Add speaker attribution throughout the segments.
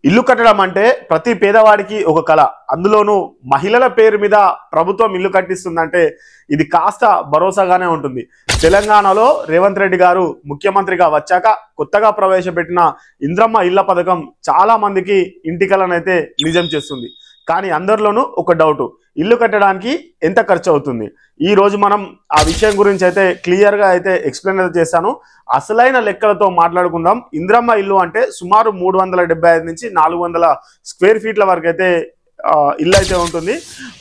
Speaker 1: ఇల్లు కట్టడం అంటే ప్రతి పేదవాడికి ఒక కళ. అందులోనూ మహిళల పేరు మీద ప్రభుత్వం ఇల్లు కట్టిస్తుందంటే ఇది కాస్త భరోసాగానే ఉంటుంది. తెలంగాణలో రేవంత్ రెడ్డి గారు ముఖ్యమంత్రిగా వచ్చాక కొత్తగా ప్రవేశపెట్టిన ఇంద్రమ్మ ఇళ్ల పథకం చాలా మందికి ఇంటి కలనైతే నిజం చేస్తుంది. కానీ అందరిలోనూ ఒక డౌట్, ఇల్లు కట్టడానికి ఎంత ఖర్చు అవుతుంది? ఈ రోజు మనం ఆ విషయం గురించి అయితే క్లియర్గా అయితే ఎక్స్ప్లెయిన్ అయితే చేశాను. అసలైన లెక్కలతో మాట్లాడుకుందాం. ఇంద్రమ్మ ఇల్లు అంటే సుమారు 375 నుంచి 400 స్క్వేర్ ఫీట్ల వరకు అయితే ఇల్లు అయితే ఉంటుంది.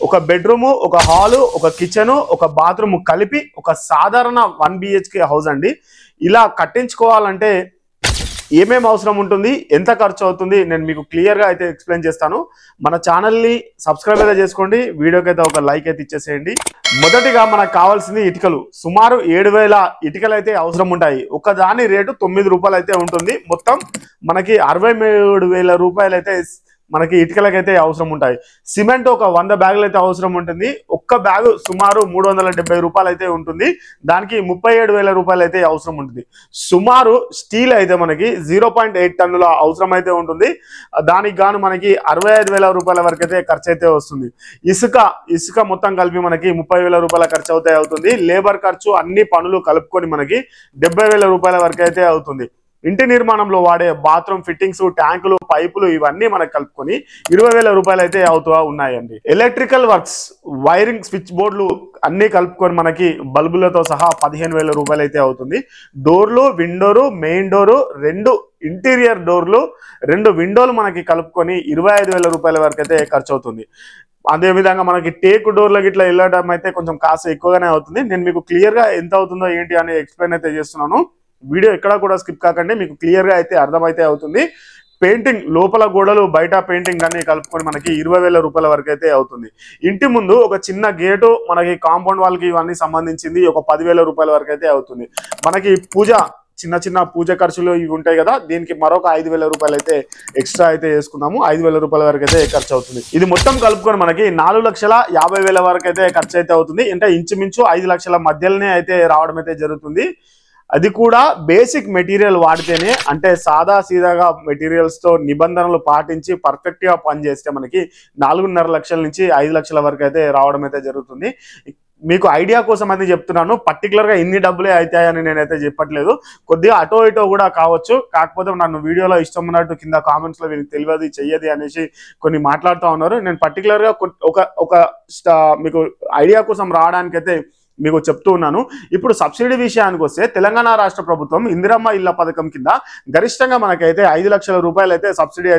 Speaker 1: ఒక బెడ్రూము, ఒక హాలు, ఒక కిచెను, ఒక బాత్రూమ్ కలిపి ఒక సాధారణ 1 BHK హౌస్ అండి. ఇలా కట్టించుకోవాలంటే ఏమేమి అవసరం ఉంటుంది, ఎంత ఖర్చు అవుతుంది, నేను మీకు క్లియర్గా అయితే ఎక్స్ప్లెయిన్ చేస్తాను. మన ఛానల్ని సబ్స్క్రైబ్ అయితే చేసుకోండి, వీడియోకి అయితే ఒక లైక్ అయితే ఇచ్చేసేయండి. మొదటిగా మనకు కావాల్సింది ఇటుకలు. సుమారు 7000 ఇటుకలు అయితే అవసరం ఉంటాయి. ఒక దాని రేటు 9 రూపాయలు అయితే ఉంటుంది. మొత్తం మనకి 63,000 రూపాయలు అయితే మనకి ఇటుకలకైతే అవసరం ఉంటాయి. సిమెంట్ ఒక 100 బ్యాగులు అయితే అవసరం ఉంటుంది. ఒక్క బ్యాగు సుమారు 370 రూపాయలు అయితే ఉంటుంది. దానికి 37,000 రూపాయలు అయితే అవసరం ఉంటుంది. సుమారు స్టీల్ అయితే మనకి 0.8 టన్నుల అవసరం అయితే ఉంటుంది. దానికి గాను మనకి 65,000 రూపాయల వరకు అయితే ఖర్చు అయితే వస్తుంది. ఇసుక మొత్తం కలిపి మనకి 30,000 రూపాయల ఖర్చు అయితే అవుతుంది. లేబర్ ఖర్చు అన్ని పనులు కలుపుకొని మనకి 70,000 రూపాయల వరకు అయితే అవుతుంది. ఇంటి నిర్మాణంలో వాడే బాత్రూమ్ ఫిట్టింగ్స్, ట్యాంకులు, పైపులు ఇవన్నీ మనకు కలుపుకొని 20,000 రూపాయలు అయితే అవుతూ ఉన్నాయండి. ఎలక్ట్రికల్ వర్క్స్, వైరింగ్, స్విచ్ బోర్డులు అన్ని కలుపుకొని మనకి బల్బులతో సహా 15,000 రూపాయలు అయితే అవుతుంది. డోర్లు, విండోరు, మెయిన్ డోరు, 2 ఇంటీరియర్ డోర్లు, 2 విండోలు మనకి కలుపుకొని 25,000 రూపాయల వరకు అయితే ఖర్చు అవుతుంది. అదేవిధంగా మనకి టేకు డోర్లకి ఇట్లా వెళ్ళడం అయితే కొంచెం కాస్ట్ ఎక్కువగానే అవుతుంది. నేను మీకు క్లియర్గా ఎంత అవుతుందో ఏంటి అని ఎక్స్ప్లెయిన్ అయితే చేస్తున్నాను. వీడియో ఎక్కడ కూడా స్కిప్ కాకండి, మీకు క్లియర్గా అయితే అర్థమైతే అవుతుంది. పెయింటింగ్, లోపల గోడలు, బయట పెయింటింగ్ అన్ని కలుపుకొని మనకి 20,000 రూపాయల వరకు అయితే అవుతుంది. ఇంటి ముందు ఒక చిన్న గేటు, మనకి కాంపౌండ్ వాళ్ళకి ఇవన్నీ సంబంధించింది ఒక 10,000 రూపాయల వరకు అయితే అవుతుంది. మనకి చిన్న పూజ ఖర్చులు ఇవి ఉంటాయి కదా, దీనికి మరొక 5,000 రూపాయలు అయితే ఎక్స్ట్రా అయితే వేసుకున్నాము. 5,000 రూపాయల వరకు అయితే ఖర్చు అవుతుంది. ఇది మొత్తం కలుపుకొని మనకి 4,50,000 వరకు అయితే ఖర్చు అయితే అవుతుంది. అంటే ఇంచుమించు 5 లక్షల మధ్యలోనే అయితే రావడం అయితే జరుగుతుంది. అది కూడా బేసిక్ మెటీరియల్ వాడితేనే, అంటే సాదా సీదాగా మెటీరియల్స్ తో నిబంధనలు పాటించి పర్ఫెక్ట్ గా పనిచేస్తే మనకి 4.5 లక్షల నుంచి 5 లక్షల వరకు అయితే రావడం అయితే జరుగుతుంది. మీకు ఐడియా కోసం అయితే చెప్తున్నాను. పర్టికులర్ గా ఇన్ని డబ్బులే అవుతాయని నేనైతే చెప్పట్లేదు. కొద్దిగా అటో ఇటో కూడా కావచ్చు. కాకపోతే నన్ను వీడియోలో ఇష్టం ఉన్నట్టు కింద కామెంట్స్ లో వీరికి తెలియదు చెయ్యది అనేసి కొన్ని మాట్లాడుతూ ఉన్నారు. నేను పర్టికులర్ గా ఒక మీకు ఐడియా కోసం రావడానికైతే మీకు చెప్తూ ఉన్నాను. ఇప్పుడు సబ్సిడీ విషయానికి వస్తే తెలంగాణ రాష్ట్ర ప్రభుత్వం ఇందిరమ్మ ఇళ్ల పథకం కింద గరిష్టంగా మనకైతే 5 లక్షల రూపాయలు అయితే సబ్సిడీ